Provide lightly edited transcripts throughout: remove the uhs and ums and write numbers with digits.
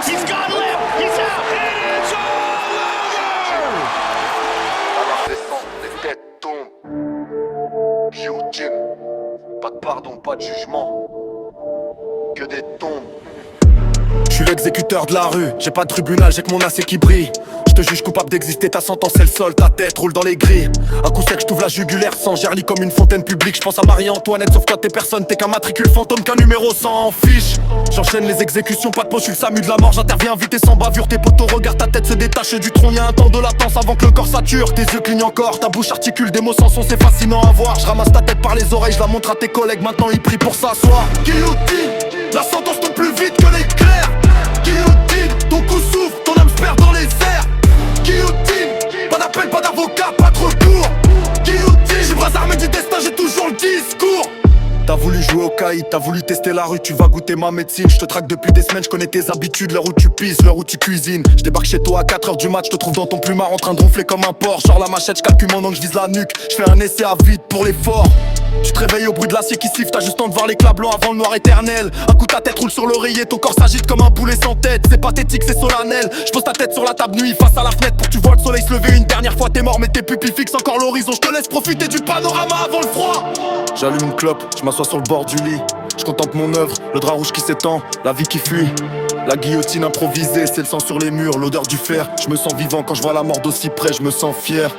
He's got lip. He's out. It is all over. À la descente, les têtes tombent. Guillotine. Pas de pardon, pas de jugement. Que des tombes. Je suis l'exécuteur de la rue, j'ai pas de tribunal, j'ai que mon AC qui brille. Je te juge coupable d'exister, ta sentence c'est le sol, ta tête roule dans les grilles. Un coup sec, je t'ouvre la jugulaire sans gerli comme une fontaine publique. Je pense à Marie-Antoinette, sauf toi t'es personne, t'es qu'un matricule fantôme, qu'un numéro sans fiche. J'enchaîne les exécutions, pas de poche, je suis le SAMU de la mort. J'interviens vite et sans bavure, tes potos regardent ta tête se détacher du tronc. Y'a un temps de latence avant que le corps sature. Tes yeux clignent encore, ta bouche articule des mots sans son, c'est fascinant à voir. Je ramasse ta tête par les oreilles, je la montre à tes collègues, maintenant ils prient pour s'asseoir. Guillotine, la sentence tombe plus vite que l'éclair. Guillotine, ton coup souffle, ton âme se perd dans les airs. Guillotine, pas d'appel, pas d'avocat, pas de recours. Guillotine, j'ai bras armés du destin, j'ai toujours le discours. T'as voulu jouer au caïd, t'as voulu tester la rue, tu vas goûter ma médecine. Je te traque depuis des semaines, je connais tes habitudes, l'heure où tu pisses, l'heure où tu cuisines. Je débarque chez toi à 4h du mat, je te trouve dans ton plumard en train de ronfler comme un porc. Genre la machette, je calcule mon angle, je vise la nuque, je fais un essai à vide pour l'effort. Tu te réveilles au bruit de l'acier qui siffle, t'as juste temps de voir l'éclat blanc avant le noir éternel. Un coup ta tête roule sur l'oreiller, ton corps s'agite comme un poulet sans tête. C'est pathétique, c'est solennel. Je pose ta tête sur la table nuit face à la fenêtre pour que tu vois le soleil se lever une dernière fois. T'es mort mais tes pupilles fixent encore l'horizon. Je te laisse profiter du panorama avant le froid. J'allume une clope, je m'assois sur le bord du lit. Je contemple mon œuvre, le drap rouge qui s'étend, la vie qui fuit. La guillotine improvisée, c'est le sang sur les murs, l'odeur du fer. Je me sens vivant quand je vois la mort d'aussi près, je me sens fier.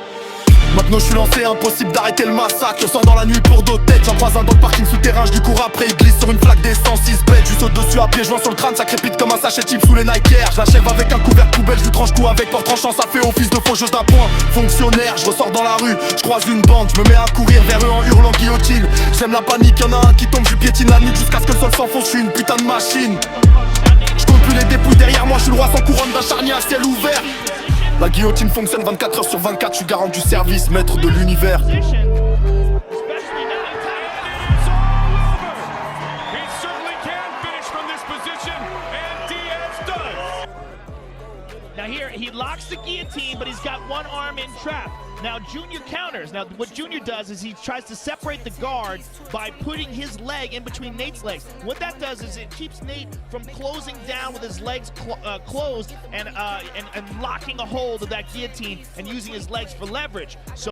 Maintenant je suis lancé, impossible d'arrêter le massacre. Je sors dans la nuit pour d'autres têtes. J'en croise un dans le parking souterrain, je lui cours après, il glisse sur une flaque d'essence, il se bête. Je saute dessus à pied, je vois sur le crâne, ça crépite comme un sachet type sous les Nike Air. Je l'achève avec un couvert poubelle, je lui tranche tout avec port tranchant, ça fait office de faucheuse d'un point. Fonctionnaire, je ressors dans la rue, je croise une bande, je me mets à courir vers eux en hurlant guillotine. J'aime la panique, y'en a un qui tombe, je piétine la nuque jusqu'à ce que le sol s'enfonce, je suis une putain de machine. Je compte plus les dépouilles derrière moi, je suis le roi sans couronne d'un charnier à ciel ouvert. La guillotine fonctionne 24h sur 24, je suis garant du service, maître de l'univers. Now here, he locks the guillotine, but he's got one arm in trap. Now Junior counters. Now what Junior does is he tries to separate the guard by putting his leg in between Nate's legs. What that does is it keeps Nate from closing down with his legs closed and locking a hold of that guillotine and using his legs for leverage. So